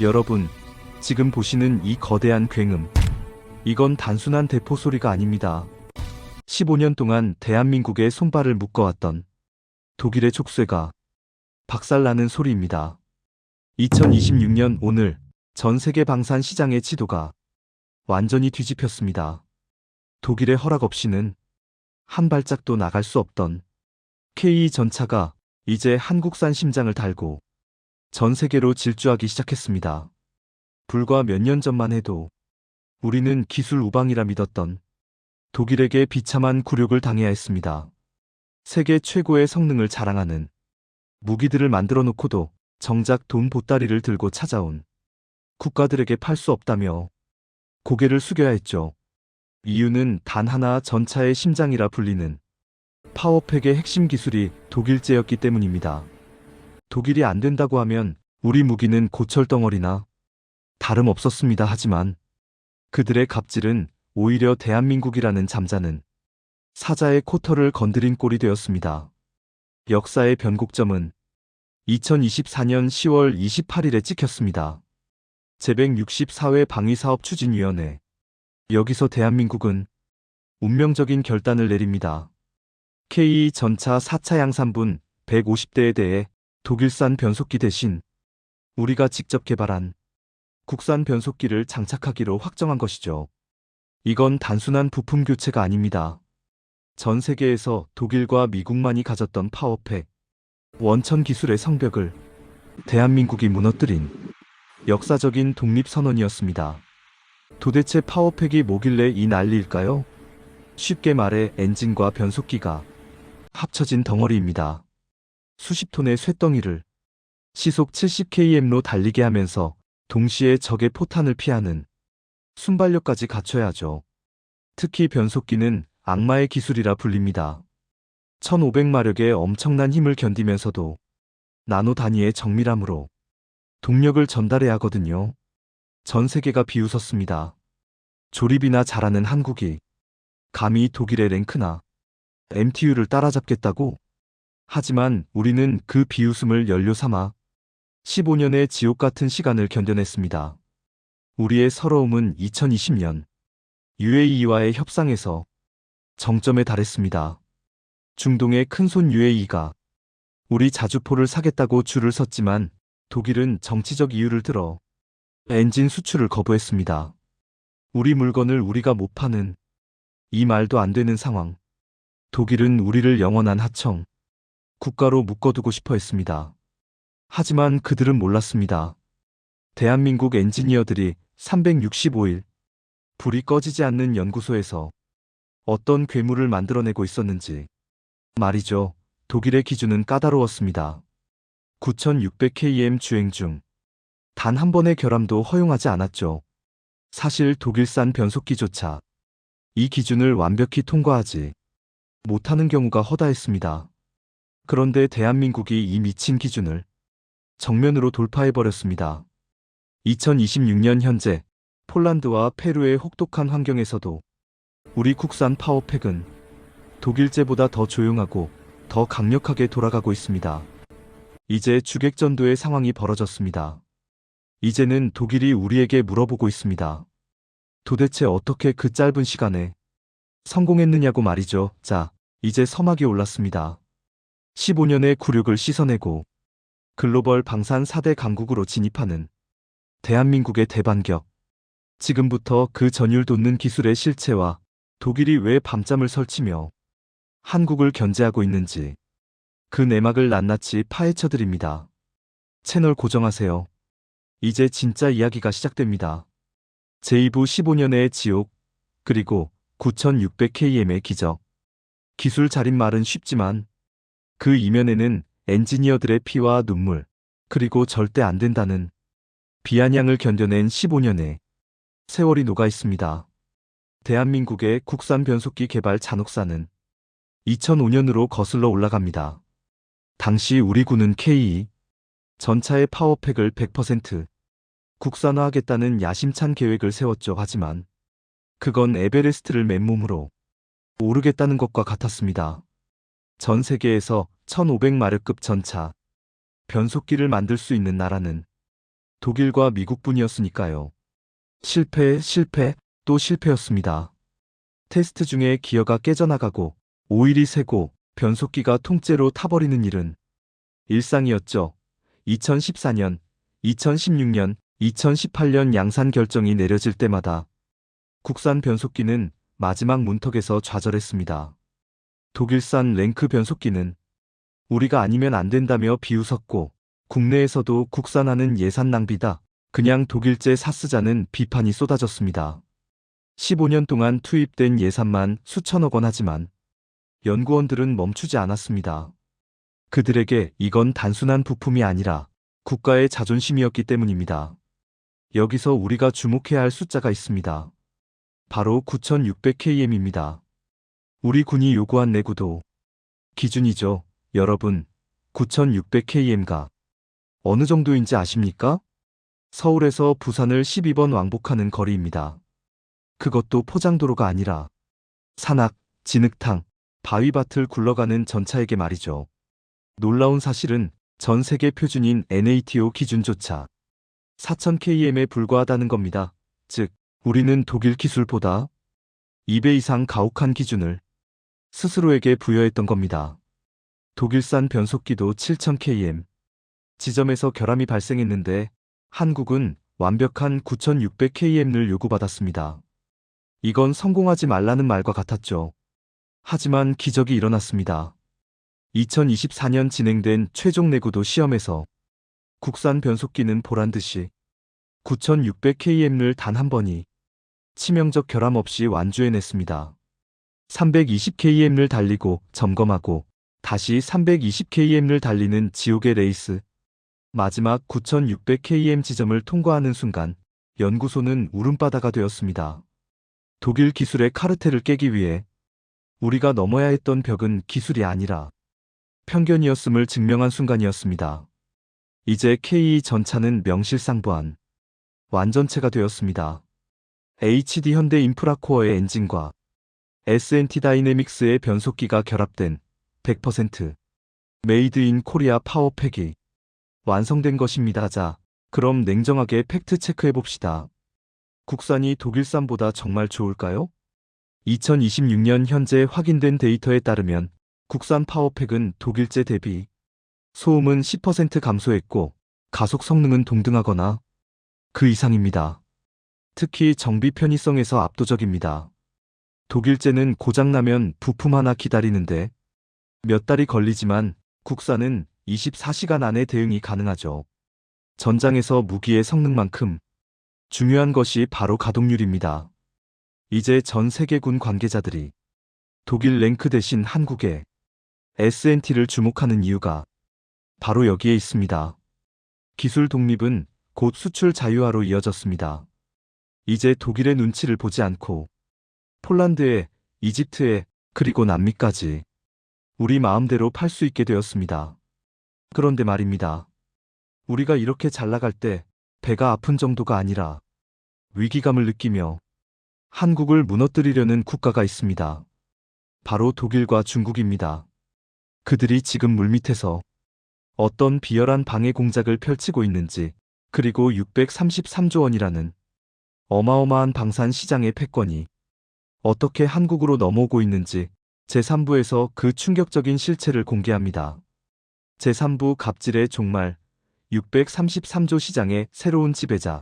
여러분, 지금 보시는 이 거대한 굉음. 이건 단순한 대포 소리가 아닙니다. 15년 동안 대한민국의 손발을 묶어왔던 독일의 족쇄가 박살나는 소리입니다. 2026년 오늘 전 세계 방산 시장의 지도가 완전히 뒤집혔습니다. 독일의 허락 없이는 한 발짝도 나갈 수 없던 K 전차가 이제 한국산 심장을 달고 전 세계로 질주하기 시작했습니다. 불과 몇 년 전만 해도 우리는 기술 우방이라 믿었던 독일에게 비참한 굴욕을 당해야 했습니다. 세계 최고의 성능을 자랑하는 무기들을 만들어 놓고도 정작 돈 보따리를 들고 찾아온 국가들에게 팔 수 없다며 고개를 숙여야 했죠. 이유는 단 하나, 전차의 심장이라 불리는 파워팩의 핵심 기술이 독일제였기 때문입니다. 독일이 안 된다고 하면 우리 무기는 고철덩어리나 다름없었습니다. 하지만 그들의 갑질은 오히려 대한민국이라는 잠자는 사자의 코털을 건드린 꼴이 되었습니다. 역사의 변곡점은 2024년 10월 28일에 찍혔습니다. 제164회 방위사업추진위원회. 여기서 대한민국은 운명적인 결단을 내립니다. K 전차 4차 양산분 150대에 대해 독일산 변속기 대신 우리가 직접 개발한 국산 변속기를 장착하기로 확정한 것이죠. 이건 단순한 부품 교체가 아닙니다. 전 세계에서 독일과 미국만이 가졌던 파워팩, 원천 기술의 성벽을 대한민국이 무너뜨린 역사적인 독립선언이었습니다. 도대체 파워팩이 뭐길래 이 난리일까요? 쉽게 말해 엔진과 변속기가 합쳐진 덩어리입니다. 수십 톤의 쇳덩이를 시속 70km로 달리게 하면서 동시에 적의 포탄을 피하는 순발력까지 갖춰야 하죠. 특히 변속기는 악마의 기술이라 불립니다. 1500마력의 엄청난 힘을 견디면서도 나노 단위의 정밀함으로 동력을 전달해야 하거든요. 전 세계가 비웃었습니다. 조립이나 잘하는 한국이 감히 독일의 랭크나 MTU를 따라잡겠다고? 하지만 우리는 그 비웃음을 연료 삼아 15년의 지옥 같은 시간을 견뎌냈습니다. 우리의 서러움은 2020년 UAE와의 협상에서 정점에 달했습니다. 중동의 큰손 UAE가 우리 자주포를 사겠다고 줄을 섰지만 독일은 정치적 이유를 들어 엔진 수출을 거부했습니다. 우리 물건을 우리가 못 파는 이 말도 안 되는 상황. 독일은 우리를 영원한 하청, 국가로 묶어두고 싶어 했습니다. 하지만 그들은 몰랐습니다. 대한민국 엔지니어들이 365일 불이 꺼지지 않는 연구소에서 어떤 괴물을 만들어내고 있었는지 말이죠. 독일의 기준은 까다로웠습니다. 9600km 주행 중 단 한 번의 결함도 허용하지 않았죠. 사실 독일산 변속기조차 이 기준을 완벽히 통과하지 못하는 경우가 허다했습니다. 그런데 대한민국이 이 미친 기준을 정면으로 돌파해버렸습니다. 2026년 현재 폴란드와 페루의 혹독한 환경에서도 우리 국산 파워팩은 독일제보다 더 조용하고 더 강력하게 돌아가고 있습니다. 이제 주객전도의 상황이 벌어졌습니다. 이제는 독일이 우리에게 물어보고 있습니다. 도대체 어떻게 그 짧은 시간에 성공했느냐고 말이죠. 자, 이제 서막이 올랐습니다. 15년의 굴욕을 씻어내고 글로벌 방산 4대 강국으로 진입하는 대한민국의 대반격. 지금부터 그 전율 돋는 기술의 실체와 독일이 왜 밤잠을 설치며 한국을 견제하고 있는지 그 내막을 낱낱이 파헤쳐드립니다. 채널 고정하세요. 이제 진짜 이야기가 시작됩니다. 제2부 15년의 지옥, 그리고 9600km의 기적. 기술 자립말은 쉽지만 그 이면에는 엔지니어들의 피와 눈물, 그리고 절대 안 된다는 비아냥을 견뎌낸 15년의 세월이 녹아 있습니다. 대한민국의 국산 변속기 개발 잔혹사는 2005년으로 거슬러 올라갑니다. 당시 우리 군은 K 전차의 파워팩을 100% 국산화하겠다는 야심찬 계획을 세웠죠. 하지만 그건 에베레스트를 맨몸으로 오르겠다는 것과 같았습니다. 전 세계에서 1500마력급 전차, 변속기를 만들 수 있는 나라는 독일과 미국뿐이었으니까요. 실패, 실패, 또 실패였습니다. 테스트 중에 기어가 깨져나가고 오일이 새고 변속기가 통째로 타버리는 일은 일상이었죠. 2014년, 2016년, 2018년 양산 결정이 내려질 때마다 국산 변속기는 마지막 문턱에서 좌절했습니다. 독일산 랭크 변속기는 우리가 아니면 안 된다며 비웃었고 국내에서도 국산화는 예산 낭비다. 그냥 독일제 샀으자는 비판이 쏟아졌습니다. 15년 동안 투입된 예산만 수천억 원 하지만 연구원들은 멈추지 않았습니다. 그들에게 이건 단순한 부품이 아니라 국가의 자존심이었기 때문입니다. 여기서 우리가 주목해야 할 숫자가 있습니다. 바로 9600km입니다. 우리 군이 요구한 내구도 기준이죠. 여러분, 9600km가 어느 정도인지 아십니까? 서울에서 부산을 12번 왕복하는 거리입니다. 그것도 포장도로가 아니라 산악, 진흙탕, 바위밭을 굴러가는 전차에게 말이죠. 놀라운 사실은 전 세계 표준인 NATO 기준조차 4000km에 불과하다는 겁니다. 즉, 우리는 독일 기술보다 2배 이상 가혹한 기준을 스스로에게 부여했던 겁니다. 독일산 변속기도 7000km 지점에서 결함이 발생했는데 한국은 완벽한 9600km를 요구받았습니다. 이건 성공하지 말라는 말과 같았죠. 하지만 기적이 일어났습니다. 2024년 진행된 최종 내구도 시험에서 국산 변속기는 보란듯이 9600km를 단 한 번이 치명적 결함 없이 완주해냈습니다. 320km를 달리고 점검하고 다시 320km를 달리는 지옥의 레이스. 마지막 9600km 지점을 통과하는 순간 연구소는 울음바다가 되었습니다. 독일 기술의 카르텔을 깨기 위해 우리가 넘어야 했던 벽은 기술이 아니라 편견이었음을 증명한 순간이었습니다. 이제 K 전차는 명실상부한 완전체가 되었습니다. HD 현대 인프라코어의 엔진과 S&T 다이내믹스의 변속기가 결합된 100% 메이드 인 코리아 파워팩이 완성된 것입니다. 자, 그럼 냉정하게 팩트 체크해 봅시다. 국산이 독일산보다 정말 좋을까요? 2026년 현재 확인된 데이터에 따르면 국산 파워팩은 독일제 대비 소음은 10% 감소했고 가속 성능은 동등하거나 그 이상입니다. 특히 정비 편의성에서 압도적입니다. 독일제는 고장나면 부품 하나 기다리는데 몇 달이 걸리지만 국산은 24시간 안에 대응이 가능하죠. 전장에서 무기의 성능만큼 중요한 것이 바로 가동률입니다. 이제 전 세계군 관계자들이 독일 랭크 대신 한국의 S&T를 주목하는 이유가 바로 여기에 있습니다. 기술 독립은 곧 수출 자유화로 이어졌습니다. 이제 독일의 눈치를 보지 않고 폴란드에, 이집트에, 그리고 남미까지 우리 마음대로 팔 수 있게 되었습니다. 그런데 말입니다. 우리가 이렇게 잘 나갈 때 배가 아픈 정도가 아니라 위기감을 느끼며 한국을 무너뜨리려는 국가가 있습니다. 바로 독일과 중국입니다. 그들이 지금 물밑에서 어떤 비열한 방해 공작을 펼치고 있는지, 그리고 633조 원이라는 어마어마한 방산 시장의 패권이 어떻게 한국으로 넘어오고 있는지 제3부에서 그 충격적인 실체를 공개합니다. 제3부 갑질의 종말, 633조 시장의 새로운 지배자.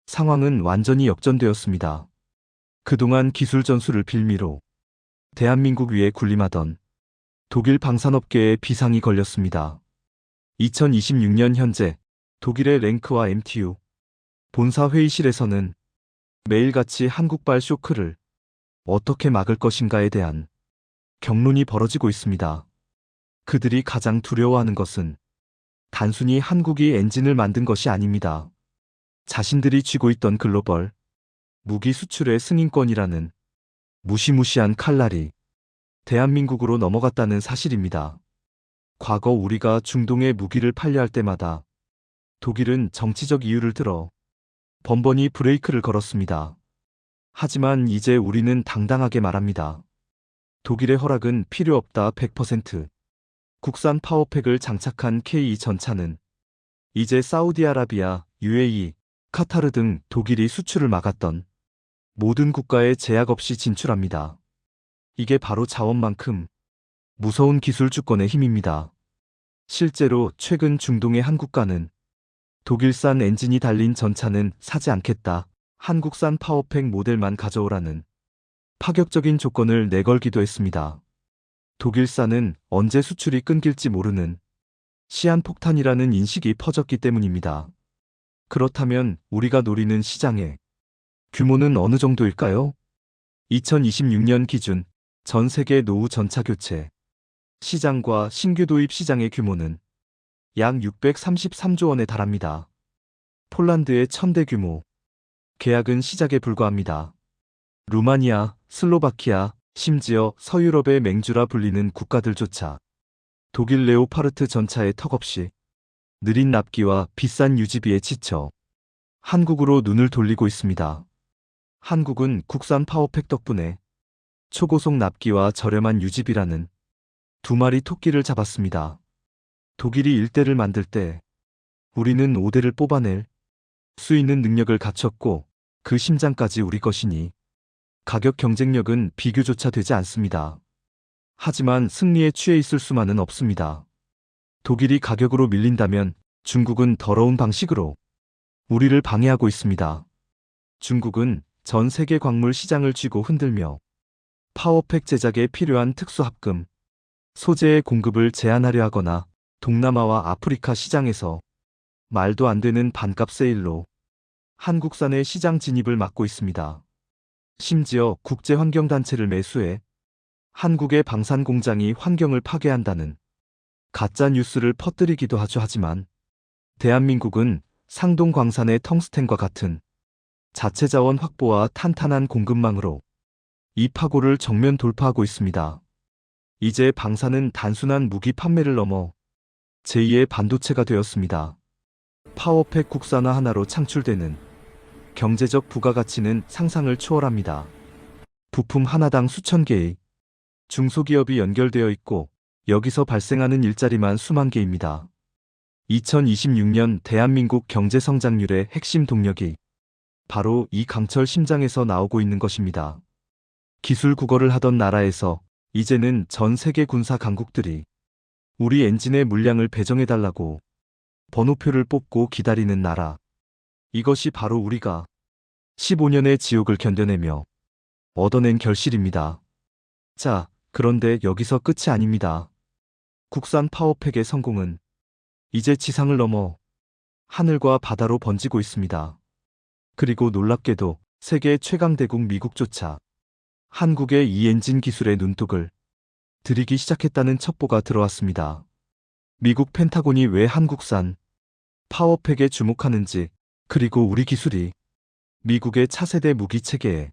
상황은 완전히 역전되었습니다. 그동안 기술 전술을 빌미로 대한민국 위에 군림하던 독일 방산업계에 비상이 걸렸습니다. 2026년 현재 독일의 랭크와 MTU 본사 회의실에서는 매일같이 한국발 쇼크를 어떻게 막을 것인가에 대한 격론이 벌어지고 있습니다. 그들이 가장 두려워하는 것은 단순히 한국이 엔진을 만든 것이 아닙니다. 자신들이 쥐고 있던 글로벌 무기 수출의 승인권이라는 무시무시한 칼날이 대한민국으로 넘어갔다는 사실입니다. 과거 우리가 중동에 무기를 팔려 할 때마다 독일은 정치적 이유를 들어 번번이 브레이크를 걸었습니다. 하지만 이제 우리는 당당하게 말합니다. 독일의 허락은 필요 없다. 100% 국산 파워팩을 장착한 K 전차는 이제 사우디아라비아, UAE, 카타르 등 독일이 수출을 막았던 모든 국가에 제약 없이 진출합니다. 이게 바로 자원만큼 무서운 기술 주권의 힘입니다. 실제로 최근 중동의 한 국가는 독일산 엔진이 달린 전차는 사지 않겠다. 한국산 파워팩 모델만 가져오라는 파격적인 조건을 내걸기도 했습니다. 독일산은 언제 수출이 끊길지 모르는 시한폭탄이라는 인식이 퍼졌기 때문입니다. 그렇다면 우리가 노리는 시장의 규모는 어느 정도일까요? 2026년 기준 전 세계 노후 전차 교체 시장과 신규 도입 시장의 규모는 약 633조 원에 달합니다. 폴란드의 1000대 규모 계약은 시작에 불과합니다. 루마니아, 슬로바키아, 심지어 서유럽의 맹주라 불리는 국가들조차 독일 레오파르트 전차의 턱없이 느린 납기와 비싼 유지비에 지쳐 한국으로 눈을 돌리고 있습니다. 한국은 국산 파워팩 덕분에 초고속 납기와 저렴한 유지비라는 두 마리 토끼를 잡았습니다. 독일이 1대를 만들 때 우리는 5대를 뽑아낼 수 있는 능력을 갖췄고 그 심장까지 우리 것이니 가격 경쟁력은 비교조차 되지 않습니다. 하지만 승리에 취해 있을 수만은 없습니다. 독일이 가격으로 밀린다면 중국은 더러운 방식으로 우리를 방해하고 있습니다. 중국은 전 세계 광물 시장을 쥐고 흔들며 파워팩 제작에 필요한 특수 합금, 소재의 공급을 제한하려 하거나 동남아와 아프리카 시장에서 말도 안 되는 반값 세일로 한국산의 시장 진입을 막고 있습니다. 심지어 국제환경단체를 매수해 한국의 방산 공장이 환경을 파괴한다는 가짜 뉴스를 퍼뜨리기도 하지만 대한민국은 상동 광산의 텅스텐과 같은 자체 자원 확보와 탄탄한 공급망으로 이 파고를 정면 돌파하고 있습니다. 이제 방산은 단순한 무기 판매를 넘어 제2의 반도체가 되었습니다. 파워팩 국산화 하나로 창출되는 경제적 부가가치는 상상을 초월합니다. 부품 하나당 수천 개의 중소기업이 연결되어 있고 여기서 발생하는 일자리만 수만 개입니다. 2026년 대한민국 경제 성장률의 핵심 동력이 바로 이 강철 심장에서 나오고 있는 것입니다. 기술 국어를 하던 나라에서 이제는 전 세계 군사 강국들이 우리 엔진의 물량을 배정해달라고 번호표를 뽑고 기다리는 나라. 이것이 바로 우리가 15년의 지옥을 견뎌내며 얻어낸 결실입니다. 자, 그런데 여기서 끝이 아닙니다. 국산 파워팩의 성공은 이제 지상을 넘어 하늘과 바다로 번지고 있습니다. 그리고 놀랍게도 세계 최강대국 미국조차 한국의 이 엔진 기술의 눈독을 들이기 시작했다는 첩보가 들어왔습니다. 미국 펜타곤이 왜 한국산 파워팩에 주목하는지, 그리고 우리 기술이 미국의 차세대 무기 체계에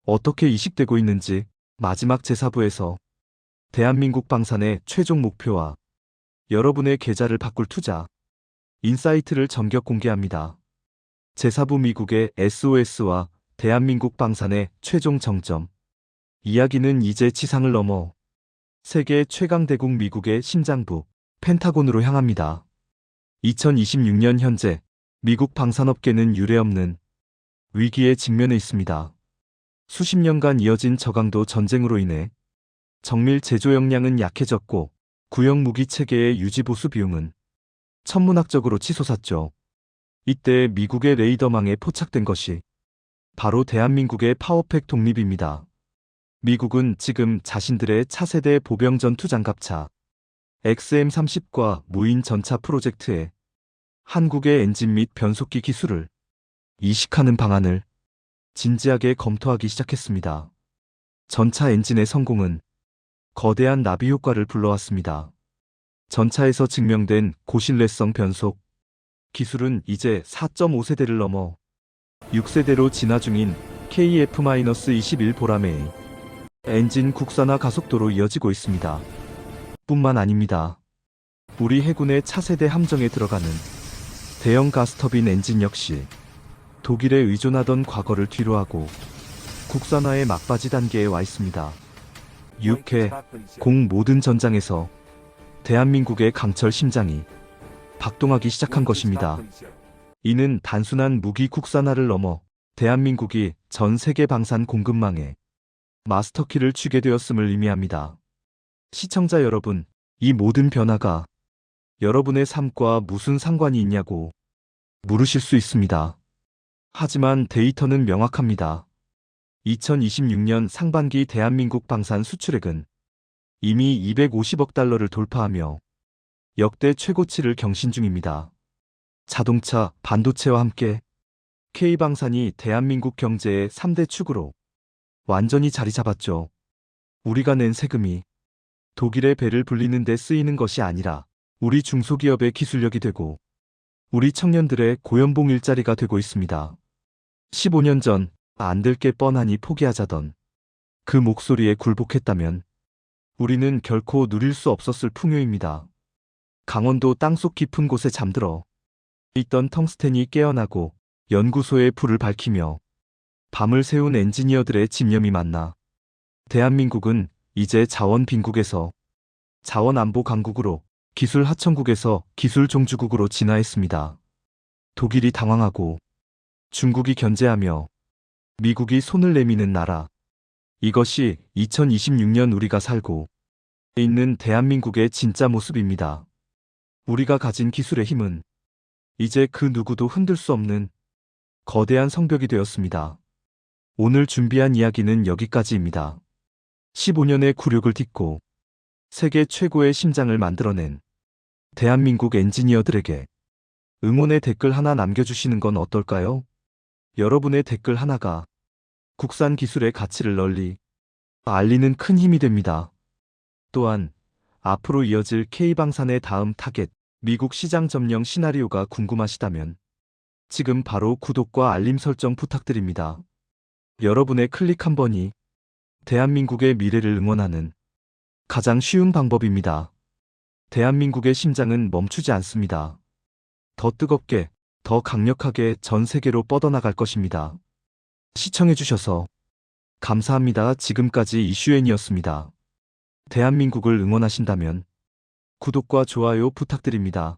어떻게 이식되고 있는지 마지막 제4부에서 대한민국 방산의 최종 목표와 여러분의 계좌를 바꿀 투자 인사이트를 전격 공개합니다. 제4부 미국의 SOS와 대한민국 방산의 최종 정점. 이야기는 이제 지상을 넘어 세계 최강대국 미국의 심장부 펜타곤으로 향합니다. 2026년 현재 미국 방산업계는 유례없는 위기에 직면해 있습니다. 수십 년간 이어진 저강도 전쟁으로 인해 정밀 제조 역량은 약해졌고 구형 무기 체계의 유지 보수 비용은 천문학적으로 치솟았죠. 이때 미국의 레이더망에 포착된 것이 바로 대한민국의 파워팩 독립입니다. 미국은 지금 자신들의 차세대 보병 전투 장갑차 XM30과 무인 전차 프로젝트에 한국의 엔진 및 변속기 기술을 이식하는 방안을 진지하게 검토하기 시작했습니다. 전차 엔진의 성공은 거대한 나비 효과를 불러왔습니다. 전차에서 증명된 고신뢰성 변속 기술은 이제 4.5세대를 넘어 6세대로 진화 중인 KF-21 보라매의 엔진 국산화 가속도로 이어지고 있습니다. 뿐만 아닙니다. 우리 해군의 차세대 함정에 들어가는 대형 가스터빈 엔진 역시 독일에 의존하던 과거를 뒤로하고 국산화의 막바지 단계에 와 있습니다. 6회 공 모든 전장에서 대한민국의 강철 심장이 박동하기 시작한 것입니다. 이는 단순한 무기 국산화를 넘어 대한민국이 전 세계 방산 공급망에 마스터키를 쥐게 되었음을 의미합니다. 시청자 여러분, 이 모든 변화가 여러분의 삶과 무슨 상관이 있냐고 물으실 수 있습니다. 하지만 데이터는 명확합니다. 2026년 상반기 대한민국 방산 수출액은 이미 250억 달러를 돌파하며 역대 최고치를 경신 중입니다. 자동차, 반도체와 함께 K방산이 대한민국 경제의 3대 축으로 완전히 자리 잡았죠. 우리가 낸 세금이 독일의 배를 불리는 데 쓰이는 것이 아니라 우리 중소기업의 기술력이 되고 우리 청년들의 고연봉 일자리가 되고 있습니다. 15년 전 안 될 게 뻔하니 포기하자던 그 목소리에 굴복했다면 우리는 결코 누릴 수 없었을 풍요입니다. 강원도 땅속 깊은 곳에 잠들어 있던 텅스텐이 깨어나고 연구소의 불을 밝히며 밤을 새운 엔지니어들의 집념이 만나 대한민국은 이제 자원 빈국에서 자원 안보 강국으로 기술 하천국에서 기술 종주국으로 진화했습니다. 독일이 당황하고 중국이 견제하며 미국이 손을 내미는 나라. 이것이 2026년 우리가 살고 있는 대한민국의 진짜 모습입니다. 우리가 가진 기술의 힘은 이제 그 누구도 흔들 수 없는 거대한 성벽이 되었습니다. 오늘 준비한 이야기는 여기까지입니다. 15년의 굴욕을 딛고 세계 최고의 심장을 만들어낸 대한민국 엔지니어들에게 응원의 댓글 하나 남겨주시는 건 어떨까요? 여러분의 댓글 하나가 국산 기술의 가치를 널리 알리는 큰 힘이 됩니다. 또한 앞으로 이어질 K방산의 다음 타겟, 미국 시장 점령 시나리오가 궁금하시다면 지금 바로 구독과 알림 설정 부탁드립니다. 여러분의 클릭 한 번이 대한민국의 미래를 응원하는 가장 쉬운 방법입니다. 대한민국의 심장은 멈추지 않습니다. 더 뜨겁게, 더 강력하게 전 세계로 뻗어나갈 것입니다. 시청해주셔서 감사합니다. 지금까지 이슈엔이었습니다. 대한민국을 응원하신다면 구독과 좋아요 부탁드립니다.